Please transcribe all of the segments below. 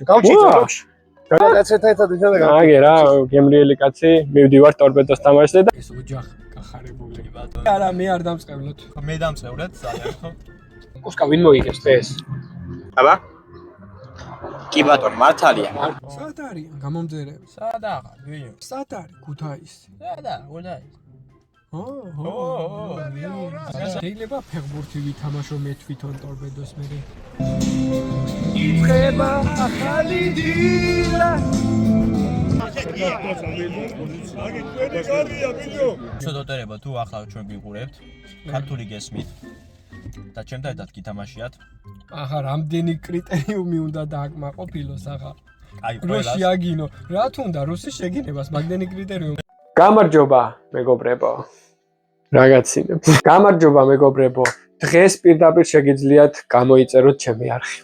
გამჭირდა. აგერა, გემრიელი კაცი, მივდივარ ტორპედოს თამაშზე და ეს ოჯახ გახარებული. არა, მე არ დამწყევლოთ. მე დამწყევლეთ, ძალიან ხო. კუსკა ვინ მოიგებს ეს? აბა? კი ბატონო, მართალია. სად არის გამომძერები? სად აღარ, ვინო? სად არის ქუთაისი? სადა, ქუთაისი. შეიძლება ფეხბურთი ვითამაშო მე თვითონ ტორპედოს მერე. იწყება ახალი დილა. შედოტერება თუ ახლა ჩვენ გიყურებთ, ქართული გესმით და ჩემთან ერთად გითამაშიათ. ახლა რამდენი კრიტერიუმი უნდა დააკმაყოფილოს ახლა? აი, რუსი აგინო, რა თუნდა რუსი შეგინებას მაგდენი კრიტერიუმი. გამარჯობა, მეგობრებო. რაღაცინებ. გამარჯობა, მეგობრებო. დღეს პირდაპირ შეგიძლიათ გამოიწეროთ ჩემი არხი.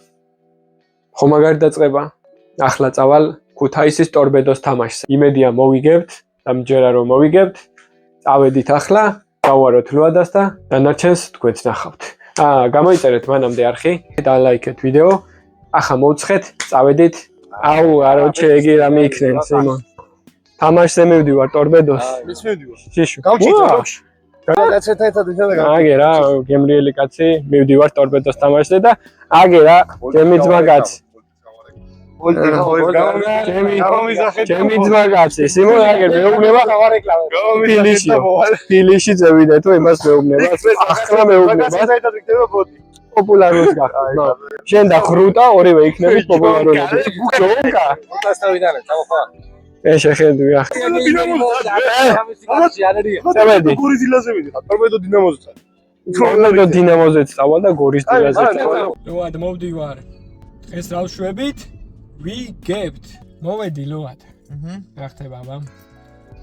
ხო მაგარი დაწყება. ახლა წავალ ქუთაისის ტორპედოს თამაშზე. იმედია მოვიგებთ და მჯერა რომ მოვიგებთ. წავედით ახლა, გავუაროთ ლუადას და დანარჩენს თქვენც ნახავთ. გამოიწერეთ მანამდე არხი და ლაიქეთ ვიდეო. ახლა მოვცხეთ, წავედით. აუ, აროჩე ეგი რა მიიქნენ, სიმონ. თამაშზე მივდივარ ტორპედოს. მეც მივდივარ. შიშო. გამჭირდა. აგერა, გემრიელი კაცი, მივდივარ ტორპედოს თამაშზე და აგერა, ჩემი ძმა კაცი. ჩემი ძმა კაცი, სიმონ აგერ მეუბნება ფილიში წევიდა თუ იმას მეუბნება. ახლა მეუბნება. პოპულარული გახდა. შენ და ხრუტა ორივე იქნებით პოპულარული. ჯონკა. დასტავიდან, წავხვა. შეხედვი ახლა. წავედი. გორის დილაზე ვიდიხარ, ტორპედო დინამოზე. ტორპედო დინამოზე წავალ და გორის დილაზე წავალ. ლუად მოვდივარ. დღეს რავშვებით, ვიგებთ. მოვედი ლუად. რა ხდება აბა?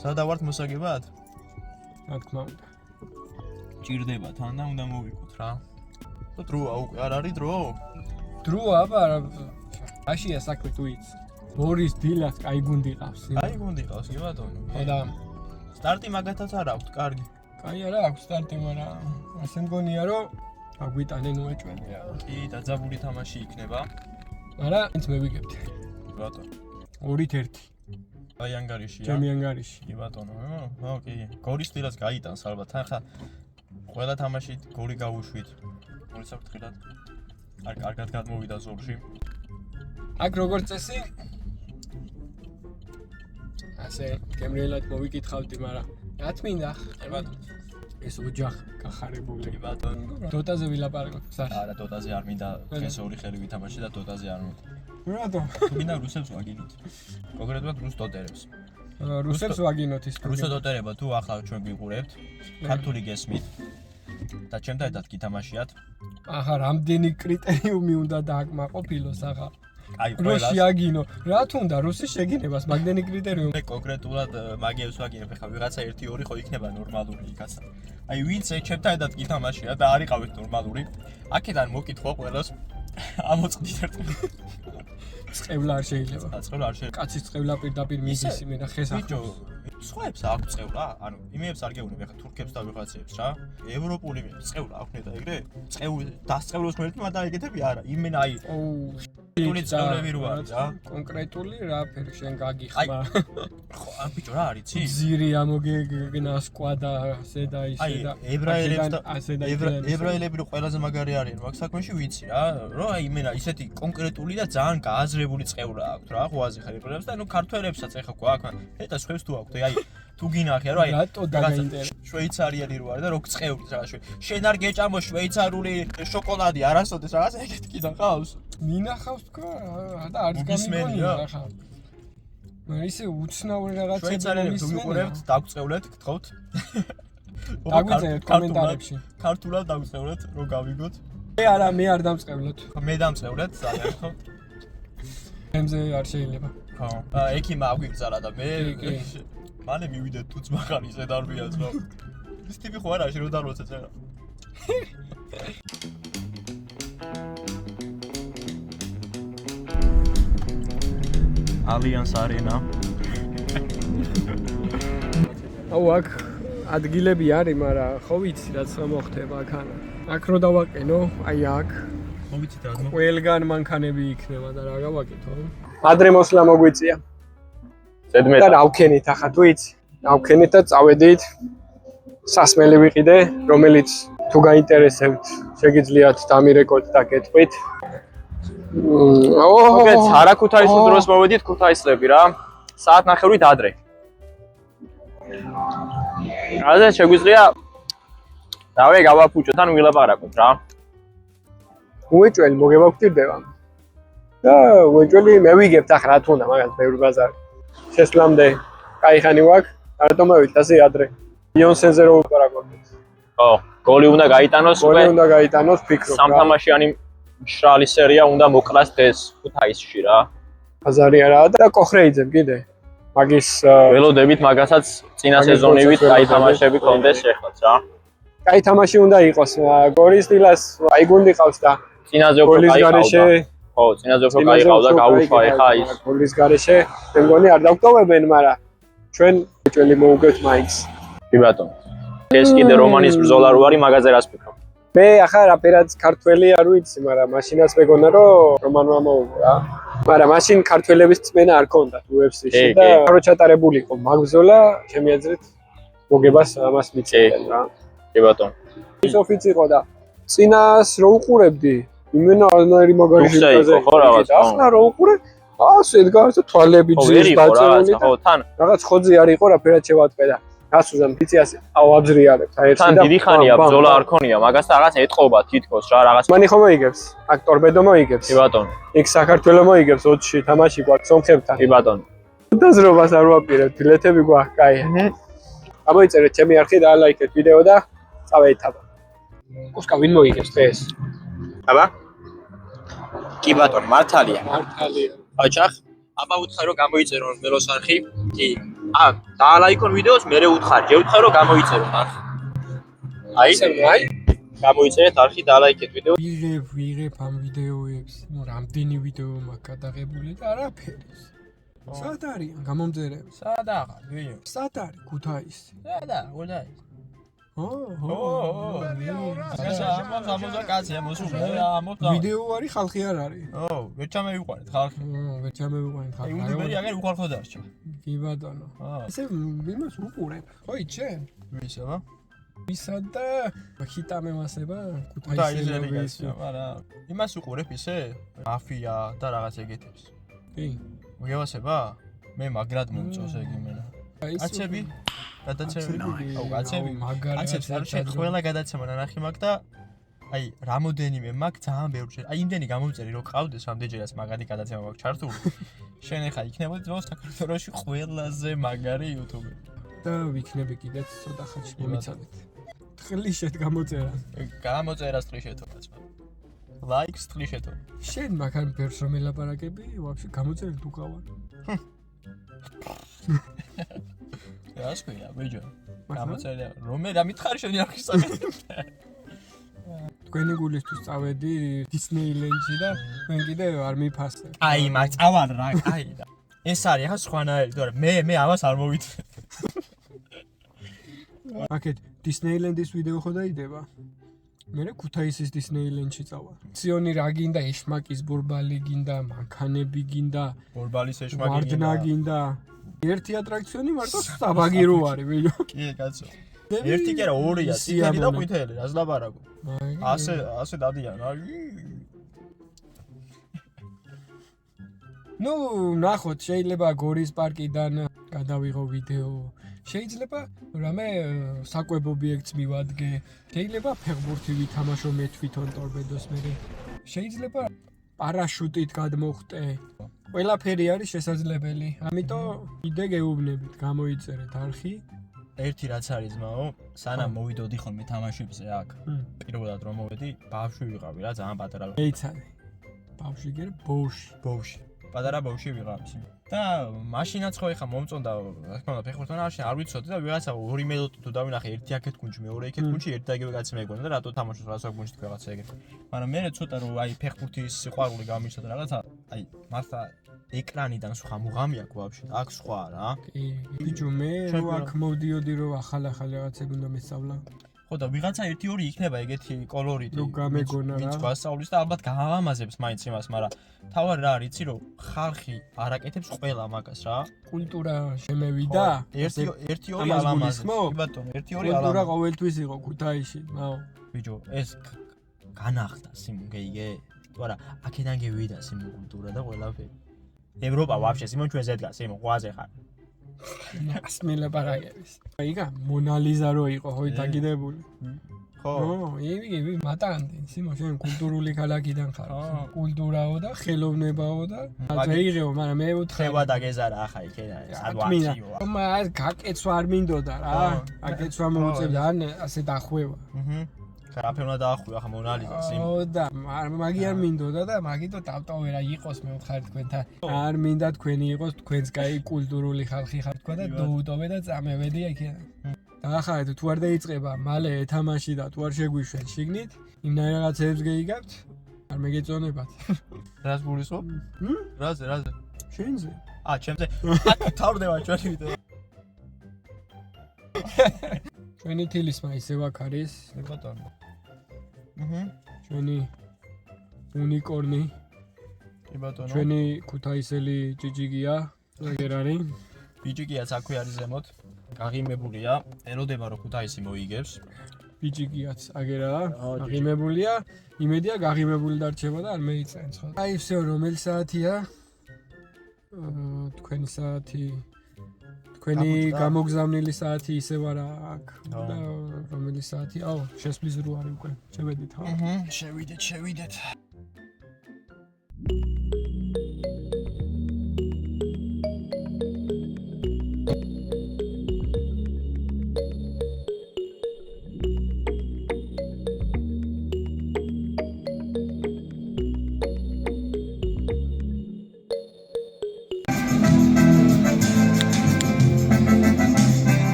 სადა ვართ მოსაგებად? რა თქმა უნდა. ჭირდება თან და უნდა მოვიკოთ რა. დროა უკვე არ არის დრო? დროა აბა, აშია საქმე თუ იცი. ბორის დილას კაი გუნდი ყავს. კაი გუნდი ყავს, კი ბატონო. ხო და სტარტი მაგათაც არ აქვს, კარგი. კაი არა აქვს სტარტი, მაგრამ ასე მგონია რომ აგვიტანენ უეჭველი რა. კი, დაძაბული თამაში იქნება. მაგრამ ինձ მევიგებთ. ბატონო. 2-1. აი ანგარიშია. ჩემი ანგარიში. კი ბატონო. ხო, კი. გორის დილას გაიტანს ალბათ. ახლა ყველა თამაში გოლი გავუშვით. გოლის საფრთხილად. კარგად გადმოვიდა ზოლში. აქ როგორც წესი ასე გემრიელად მოვიკითხავდი, მაგრამ რა თმინდა? ბატონო. ეს ოჯახ გახარებული. კი ბატონო. დოტაზე ვილაპარაკოთ. არა, დოტაზე არ მინდა დღეს ორი ხელი ვითამაში და დოტაზე არ მინდა. რატომ? მინდა რუსებს ვაგინოთ. კონკრეტულად რუს დოტერებს. რუსებს ვაგინოთ ის. რუსო დოტერება თუ ახლა ჩვენ გიყურებთ, ქართული გესმით და ჩემთან ერთად გითამაშიათ. ახლა რამდენი კრიტერიუმი უნდა დააკმაყოფილოს ახლა? აი, რუსი აგინო, რა თუნდა რუსი შეგინებას მაგდენი კრიტერიუმი. მე კონკრეტულად მაგიებს ვაგინებ, ხა ვიღაცა 1-2 ხო იქნება ნორმალური იქაცა. აი, ვინც ჩემთან ერთად გითამაშია და არ იყავით ნორმალური, აქედან მოკითხო ყველას ამოწყდით ერთად. წყევლა არ შეიძლება. წყევლა არ შეიძლება. კაცის წყევლა პირდაპირ მიდის იმენ და ხეს ბიჭო, სხვაებს აქვს წყევლა? ანუ იმეებს არ გეუბნები, ხა თურქებს და ვიღაცებს რა. ევროპული წყევლა აქვთ და ეგრე? დასწევლოს მერტმა და ეგეთები არა. იმენ აი კონკრეტული წყევლები რო არის რა. კონკრეტული რა ფერი შენ გაგიხმა. ხო, ან ბიჭო რა არიცი? ზირი ამოგეგნა სკვადა ასე და ისე და ებრაელებს და ებრაელები რო ყველაზე მაგარი არიან მაგ საქმეში ვიცი რა. რომ აი იმენა ისეთი კონკრეტული და ძალიან გააზრებული წყევლა აქვს რა. ღვაზე ხარ ებრაელებს და ნუ ქართველებსაც ეხა გვაქვს. ეტა სხვებს თუ აქვთ აი თუ გინახე რა აი რატო დაგაინტერესდა შვეიცარიელი რო არის და რო გწყევლის რა შენ არ გეჭამო შვეიცარული შოკოლადი არასოდეს რაღაც ეგეთ კიდე ყავს მინახავს თქვა და არც გამიგონია ხა ისე უცნაური რაღაცები შვეიცარიელებს თუ ვიყურებთ დაგწევლეთ გთხოვთ დაგვიწერეთ კომენტარებში ქართულად დაგწევლეთ რომ გავიგოთ არა მე არ დამწყევლოთ მე დამწევლეთ ძალიან ხო ემზე არ შეიძლება ხო ექიმა აგვიგზალა და მე მალე მივიდეთ თუ ძმახარი ისე დარბიაც რა ის ტიპი ხო არა შენ რო დარბოცა წერა ალიანს არენა აუ აქ ადგილები არის, მაგრამ ხო ვიცი რაც მოხდება აქ. აქ რო დავაყენო, აი აქ მოვიცით რა თქმა ყველგან მანქანები იქნება და რა გავაკეთო? ადრე მოსვლა მოგვიწია. ზედმეტად. და რავქენით ახლა თუ იცი? რავქენით და წავედით. სასმელი ვიყიდე, რომელიც თუ გაინტერესებთ, შეგიძლიათ დამირეკოთ და გეტყვით. მოგეთ, არა ქუთაისის დროს მოვედით ქუთაისლები რა. საათ ნახევრით ადრე. ასე შეგვიძლია დავე გავაფუჭოთ ან ვილაპარაკოთ რა. უეჭველი მოგევაგვტირდება. და უეჭველი მე ვიგებთ ახლა რა თქმა უნდა, მაგას ბევრი ბაზარი. შესვლამდე კაი ხანი ვაქვს, რატომ მოვით ასე ადრე? იონსენზე რო ვაპარაკობთ. ხო, გოლი უნდა გაიტანოს უკვე. გოლი უნდა გაიტანოს, ფიქრობ. სამთამაშიანი მშრალი სერია უნდა მოკლას ეს ქუთაისში რა. ბაზარია რა და კოხრეიძემ კიდე. მაგის ველოდებით მაგასაც წინა სეზონივით კაი თამაშები კონდეს შეხვდათ რა. კაი თამაში უნდა იყოს. გორის დილას აი გუნდი ყავს და წინაზე უფრო გოლის კაი გარეშე ყავდა. ხო, წინაზე უფრო კაი ყავდა, გაუშვა ეხა ის. გოლის გარეშე მე მგონი არ დავტოვებენ, მაგრამ ჩვენ უეჭველი მოუგებთ მაინც. კი ბატონო. ეს კიდე რომანის ბრძოლა რო არის, მაგაზე რას ფიქრობ? მე ახლა რაფერად ქართველი არ ვიცი, მაგრამ მაშინაც მეგონა რომ რომანმა მოუგო რა. მაგრამ მაშინ ქართველების წმენა არ ქონდათ UFC-ში და რო ჩატარებული იყო მაგბრძოლა, ჩემი აზრით მოგებას ამას მიწევენ რა. კი ბატონო. ის ოფიცი იყო და წინას რო უყურებდი, იმენა არანაირი მაგარი ბუქსა იყო, ხო, რაღაც, ხო. ახლა რო უყურე, ასე დგას და თვალები ძირს დაწეული და ხო, თან რაღაც ხოძი არ იყო რაფერად შევატყე და გასუზან ფიცი ავაბზრიალებს. აი თან დიდი ხანია ბრძოლა არ ქონია, მაგას რაღაც ეტყობა თითქოს რა, რაღაც. მანი ხომ მოიგებს? აქ ტორპედო მოიგებს. კი ბატონო. იქ საქართველოს მოიგებს 20-ში თამაში გვაქვს სომხებთან. კი ბატონო. დაზრობას არ ვაპირებთ, ბილეთები გვაქვს, კაი. ამოიწერეთ ჩემი არხი და ლაიქეთ ვიდეო და წავეითაბა. უსკა ვინ მოიგებს დღეს? აბა? კი ბატონო, მართალია. მართალია. აჩახ, აბა უთხარ რომ გამოიწერო მელოს არხი. კი. დაალაიქონ ვიდეოს, მე უთხარ, ჯერ უთხარ რომ გამოიწერო არხი. აი, გამოიწერეთ არხი, დაალაიქეთ ვიდეოს. ვიღებ ამ ვიდეოებს. ნუ რამდენი ვიდეო მაქვს გადაღებული და არაფერი. სად არიან გამომწერები? სადაღა, ვიო. სად არის ქუთაისი? სადა, ოდაი. ვიდეო არის ხალხი არ არის. ვერ ჩამევიყვანეთ ხალხი. ვერ ჩამევიყვანეთ ხალხი. იუდუბერი აღარ უხალხო დარჩა. კი ბატონო. ესე იმას უყურებ. ხო იჩენ? ვის აბა? ვისა და ჰიტამემასება ქუთაისელი გასა, მაგრამ იმას უყურებ ისე? მაფია და რაღაც ეგეთებს. კი. მოგევასება? მე მაგრად მომწონს ეგ იმენა. აცები? გადაცემები? აუ, აცები. აცებს არ შე ყველა გადაცემა ნახი მაგ და აი, რამოდენიმე მაგ ძალიან ბევრი. აი, იმდენი გამომწერი რო ყავდეს ამდენჯერაც მაგარი გადაცემა მაქვს ჩართული. შენ ახლა იქნებოდი ძველ საქართველოში ყველაზე მაგარი იუთუბერი. და ვიქნები კიდეც ცოტა ხანში მომიცადეთ. ტყლიშეთ გამოწერა. გამოწერას ტყლიშეთო კაცო. ლაიქს ტყლიშეთო. შენ მაგარ ბერს რომ ელაპარაკები, ვაფშე გამოწერენ თუ ყავარ. რას ქვია, ბიჭო? გამოწერა. რომე რა მითხარი შენი არხის საკითხი? თქვენი გულისთვის წავედი დისნეილენდში და მე კიდე არ მიფასე. აი, მაგ წავალ რა, აი და. ეს არის ახლა სხვანაირი, თორე მე ამას არ მოვიტყვი. აკეთ დისნეილენდის ვიდეო ხო დაიდება? მე ქუთაისის დისნეილენდში წავალ. სიონი რა გინდა, ეშმაკის ბურბალი გინდა, მანქანები გინდა, ბურბალის ეშმაკი ვარდნა გინდა. ერთი ატრაქციონი მარტო საბაგი რო არის, ბიჭო. კი, კაცო. ერთი კი არა, ორია, წითელი და ყვითელი, რას ლაპარაკო? ასე დადიან, აი. ნუ, ნახოთ, შეიძლება გორის პარკიდან გადავიღო ვიდეო. შეიძლება რამე საკვებ ობიექტს მივადგე. შეიძლება ფეხბურთი ვითამაშო მე თვითონ ტორპედოს მე. შეიძლება პარაშუტით გადმოხტე. ყველაფერი არის შესაძლებელი. ამიტომ კიდე გეუბნებით, გამოიწერეთ არხი. ერთი რაც არის ძმაო, სანამ მოვიდოდი ხოლმე თამაშებზე აქ. პირველად რომ მოვედი, ბავშვი ვიყავი რა, ძალიან პატარა. მეიცადე. ბავშვი გერ ბოუში. პატარა ბავშვი ვიყავი. და მაშინაც ხო ეხა მომწონდა, რა თქმა უნდა, ფეხბურთთან არ ვიცოდი და ვიღაცა 2 მელოდი თუ დავინახე, ერთი აქეთ გუნდში, მეორე იქეთ გუნდში, ერთი და იგივე კაცი მეგონა და რატო თამაშობს რასო გუნდში რაღაცა ეგეთი. მაგრამ მე ცოტა რომ აი ფეხბურთის სიყვარული გამიშვა და რაღაცა, აი მართლა ეკრანიდან სხვა მუღამი აქვს ვაფშე, აქ სხვა რა. კი, ბიჭო მე აქ მოვდიოდი რომ ახალ რაღაცები უნდა მესწავლა. ხო ხო და ვიღაცა 1-2 იქნება ეგეთი კოლორიტი. ნუ გამეგონა რა. ვინც გვასწავლის და ალბათ გააღამაზებს მაინც იმას, მაგრამ თავარი რა არის, იცი რომ ხალხი არაკეთებს ყველა მაგას რა. კულტურა შემევიდა. 1-2 ალამაზებს. კი ბატონო, 1-2 კულტურა ალამაზებს. ყოველთვის იყო ქუთაისში, ნაო. ბიჭო, ეს განახდა სიმონ გეიგე. თუ არა, აქედან გევიდა სიმონ კულტურა და ყველაფერი. ევროპა ვაფშე სიმონ ჩვენ ზედგა სიმონ ყვაზე ხარ. ასმელა პარაგების. აიგა მონალიზა რო იყო ხო დაგიდებული. ხო. ივი მატანდნენ სიმონ შენ კულტურული ქალაქიდან ხარ. კულტურაო და ხელოვნებაო და აიღეო, მაგრამ მე ვუთხრა ხევა და გეზარა ახლა იქიდან ადვაციო. მაგრამ გაკეცვა არ მინდოდა რა. აკეცვა მოუწევდა ან ასე დახვევა. რაფერ უნდა დაახვია ახლა მონალიზა სიმონ. ო და მაგი არ მინდოდა და მაგითო დავტოვე რა იყოს მე ვთხარ თქვენთან. არ მინდა თქვენი იყოს თქვენს კაი კულტურული ხალხი ხარ თქვა და დოუტოვე და წამევედი აქედან. დაახარეთ თუ არ დაიწყება მალე ეთამაში და თუ არ შეგვიშვენ შიგნით იმ რაღაცებს გეიგებთ არ მეგეწონებათ. რას გულისხმობ? რაზე? შენზე. ჩემზე. თავდება ჩვენი ვიდეო. ჩვენი თილისმა ისევ აქ არის. ბატონო. ჩვენი უნიკორნი. კი ბატონო. ჩვენი ქუთაისელი ჯიჯიგია. ეგერ არის. ბიჭიკიაც აქვე არის ზემოთ. გაღიმებულია. ელოდება რომ ქუთაისი მოიგებს. ბიჭიკიაც აგერაა. გაღიმებულია. იმედია გაღიმებული დარჩება და არ მეიწენს ხო. აი всё რომელი საათია? თქვენი საათი თქვენი გამოგზავნილი საათი ისევ არა აქ და რომელი საათი? აუ, შესვლის რო არის უკვე. შევედით ხო? შევიდეთ.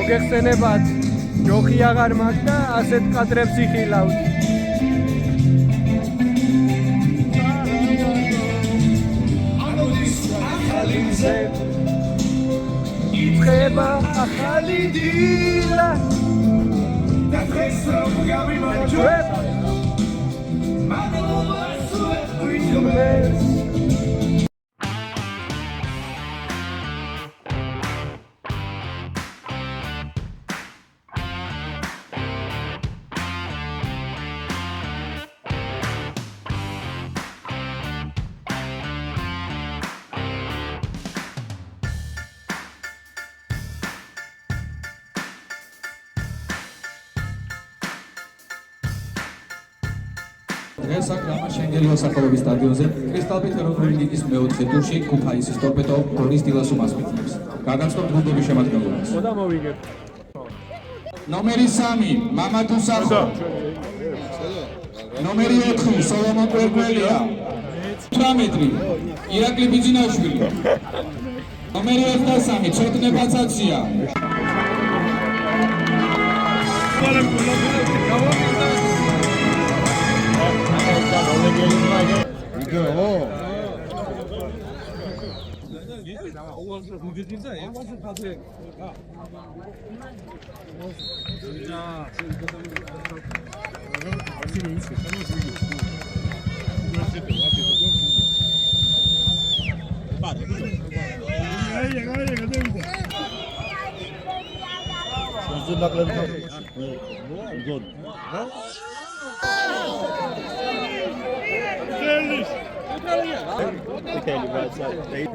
მოგეხსენებათ ჯოხი აღარ მაქვს და ასეთ კადრებს იხილავთ. იწყება ახალი დილა და დღეს რომ გამიმარჯვება მაგალითად ვიძმეს დღეს აქ რამა შენგელი მოსახლეობის სტადიონზე კრისტალბით ეროვნული ლიგის მეოთხე ტურში ქუთაისის ტორპედო გოლის დილას უმასპინძლებს. გაგაცნობთ გუნდების შემადგენლობას. და მოვიგებ. ნომერი 3 მამადუ სახო. ნომერი 4 სოლომონ კვერკველია. 18 ირაკლი ბიძინაშვილი. ნომერი 23 ცოტნე ბაცაცია.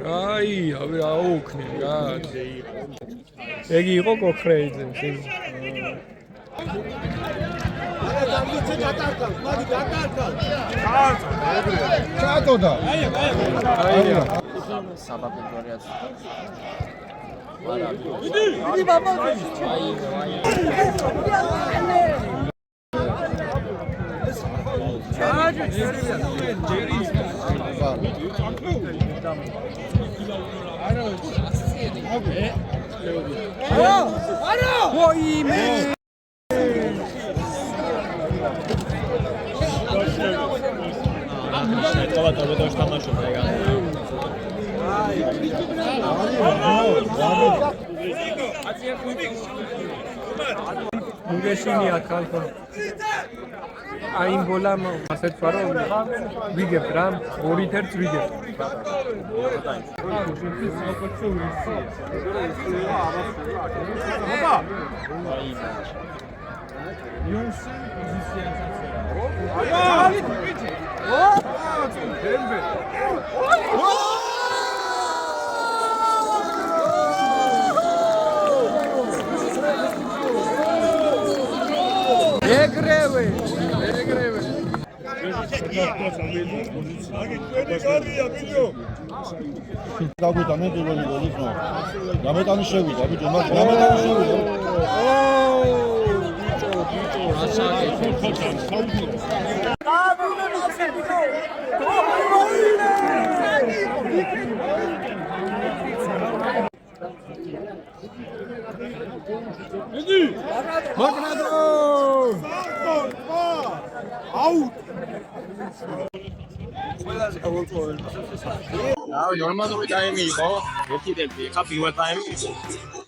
აი, აუქნე რა. ეგი იყო კოქრეიძე. ჩატოდა. აი. საბაბულარიაც. იდი ბაბა. მუგეშინია ხალხო. აი იმ ბოლამ ასეთ ვარო ვიგებ რა 2-1 ვიგებ. ეგრევე. გაგვიტანე პირველი გოლი ხო? გამეტანი შევიდა, ბიჭო, მას გამეტანი შევიდა. ნორმალური ტაიმი იყო, 1-1. ხა პირველ ტაიმი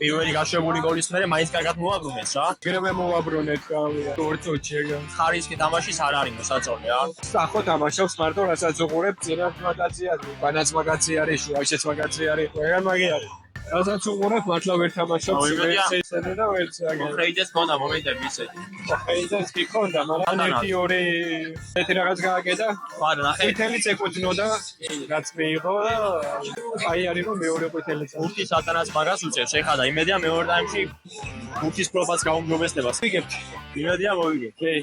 პირველი გაშვებული გოლის მერე მაინც კარგად მოაბრუნეს რა. ეგრევე მოვაბრუნეთ გავია. 2 წუთში ეგა. ხარისხი თამაშის არ არის მოსაწონი რა. სახო თამაშობს მარტო რასაც უყურებ წინათ მაგაცი არის, ბანაც მაგაცი არის, შუაშეც მაგაცი არის, ყველგან მაგი არის. რასაც უყურებ მართლა ვერ თამაშობს, ესენი და ვერც აგერ. ფრეიდეს მოდა მომენტები ისეთი. ხეიზას კი ქონდა, მაგრამ 1-2 ესეთი რაღაც გააკეთა. ხარ ნახე. ყვითელიც ეკუთვნოდა, რაც მიიღო და აი არის რომ მეორე ყვითელიც. გუთი სატანას მაგას უწევს. ეხლა და იმედია მეორე ტაიმში გუთის პროფას გაუმჯობესებას. ვიგებთ. იმედია მოვიგე. კი.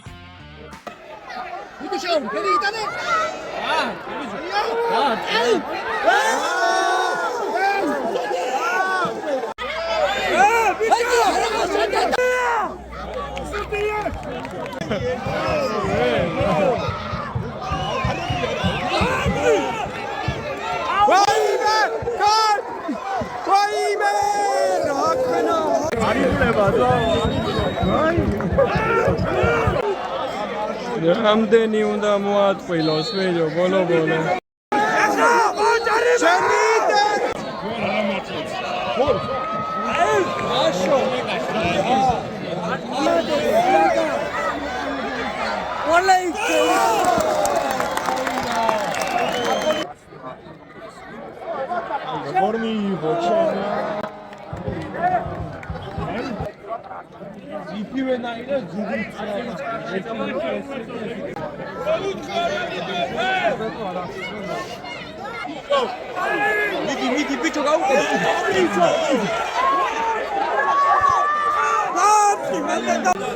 რამდენი უნდა მოატყვილოს ვიდეო ბოლო-ბოლო. მიდი ბიჭო გაუკეთე.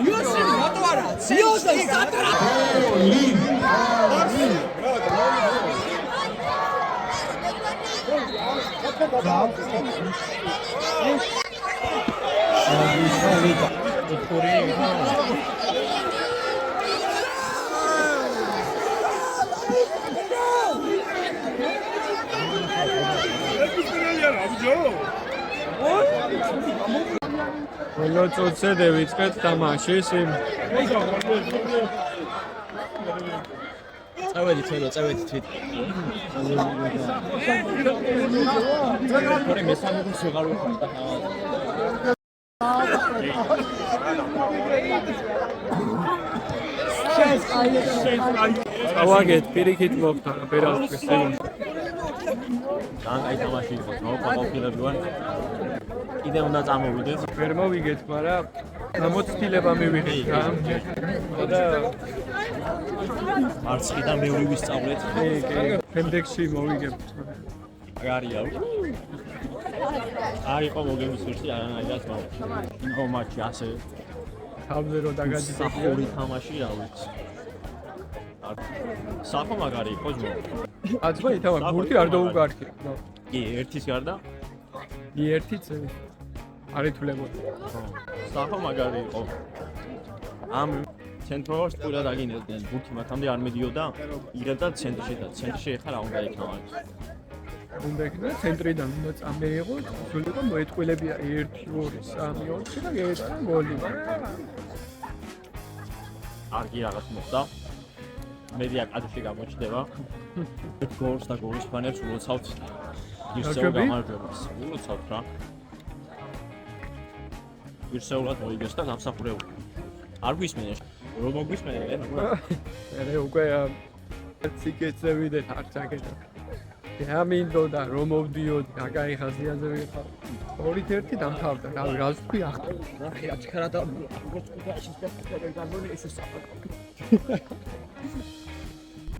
იოსი რატო არა? იოსი რატო არა? Quello წუთზე დავიწყეთ თამაშის იმ წავედი თვით. ორი მესამე გულს ვეღარ ვიხარ. ავაგეთ პირიქით მოხდა პერალტის იმ ძალიან კაი თამაში იყო, მოყოლებული ვარ. კიდე უნდა წამოვიდეთ. ვერ მოვიგეთ, მაგრამ გამოცდილება მივიღეთ რა. და მარცხიდან მეორე ვისწავლეთ. კი, შემდეგში მოვიგებთ. აგარია. არ იყო მოგების ვერსი არანაირად მაგრამ. იმო მატჩი ასე თავზე რო დაგადი სახური თამაში რა ვიცი. საფო მაგარი იყო ძმო. აცბა ითავა გურთი არ დაუგარქია. კი, ერთის გარდა. ერთიც არ ითვლებოდა. საფო მაგარი იყო. ამ ცენტრალს პურა დაგინებდნენ. გურთი მათამდე არ მედიოდა. იღებდა ცენტრში და ცენტრში ეხლა რა უნდა იქნა მაგ. უნდა იქნა ცენტრიდან უნდა წამეიღო, სულიკო მოეთყვილებია 1 2 3 4 და გაეტანა გოლი. არგი რაღაც მოხდა. მედია კადრში გამოჩნდება. გოლს და გოლის ფანებს ულოცავთ. ისევ გამარჯვებას. ულოცავთ რა. ვირსეულად მოიგეს და დამსახურებული. არ გვისმენე. რომ მოგვისმენე? მე უკვე ციკეცები და არც აკეთა. გამინდოდა რომ მოვდიოდი, აკაი ხაზიაზე ვიყავ. 2-1 დამთავრდა. რავი, რას თქვი ახლა? ნახე, აჩქარა და როგორც კუთაში შეფერე გამონე ესე საფაკო.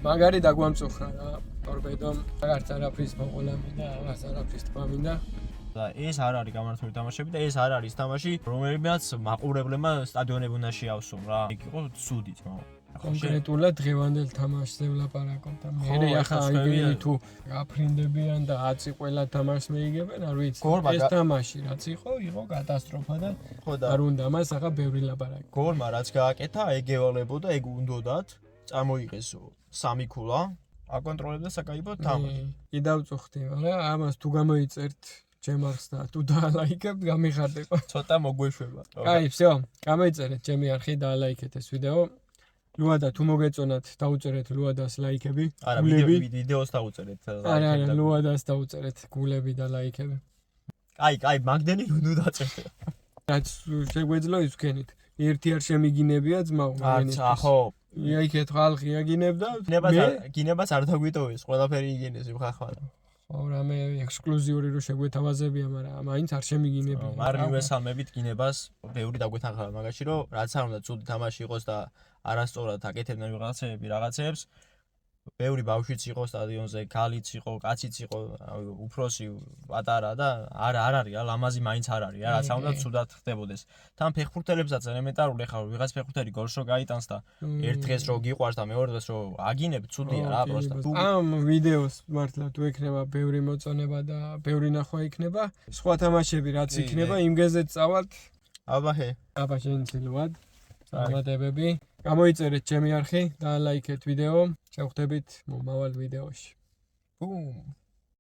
მაგარი დაგვამწუხრა რა. ტორპედომ არც არაფრის მოყოლა მინდა, არც არაფრის თქმა მინდა. და ეს არ არის გამართული თამაშები და ეს არ არის თამაში, რომელსაც მაყურებლებმა სტადიონები უნდა შეავსონ რა. იქ იყო ცუდი თქმა. კონკრეტულად დღევანდელ თამაშზე ვლაპარაკობ და მე ახლა აიგები თუ აფრინდებიან და აცი ყველა თამაშს მეიგებენ, არ ვიცი. ეს თამაში რაც იყო კატასტროფა და არ უნდა მას ახლა ბევრი ლაპარაკი. გოლმა რაც გააკეთა, ეგევალებოდა, ეგ უნდოდათ, წამოიღეს 3 ქულა, აკონტროლებდა საკაიბო თამაში. კიდევ წუხდი, მაგრამ ამას თუ გამოიწერთ ჩემს და თუ დაალაიქებთ, გამიხარდება. ცოტა მოგვეშვება. კაი, всё, გამოიწერეთ ჩემი არხი და ალაიქეთ ეს ვიდეო. ლუადა თუ მოგეწონათ, დაუწერეთ ლუადას ლაიქები, არა, ვიდეოს დაუწერეთ. არა, ლუადას დაუწერეთ გულები და ლაიქები. კაი, მაგდენი ნუ დაწერთ. რაც შეგვეძლო ის ვქენით. ერთი არ შემიგინებია ძმაო, არც ახო. იქეთ ხალხი აგინებდა. გინებას არ დაგვიტოვეს, ყველაფერი იგინეს ხახვალ. ხო, რამე ექსკლუზიური რო შეგვეთავაზებია, მაგრამ მაინც არ შემიგინებია. არ მივესალმებით გინებას, ბევრი დაგვეთანხმება მაგაში, რომ რაც არ უნდა ცუდი თამაში იყოს და არასწორად აკეთებდნენ რაღაცეებს. ბევრი ბავშვიც იყო სტადიონზე, ქალიც იყო, კაციც იყო, უფროსი, პატარა და არ არის რა, ლამაზი მაინც არ არის რა, რაც არ უნდა ცუდად ხდებოდეს. თან ფეხბურთელებსაც ელემენტარული ხარ, ვიღაც ფეხბურთელი გოლს რო გაიტანს და ერთ დღეს რო გიყვარს და მეორე დღეს რო აგინებ, ცუდია რა, პროსტა. ამ ვიდეოს მართლა თუ ექნება ბევრი მოწონება და ბევრი ნახვა იქნება, სხვა თამაშები რაც იქნება, იმ გეზეთ წავალთ. აბა შენ ცილვად. წარმატებები. გამოიწერეთ ჩემი არხი და ლაიქეთ ვიდეო. შევხვდებით მომავალ ვიდეოში. ბუმ.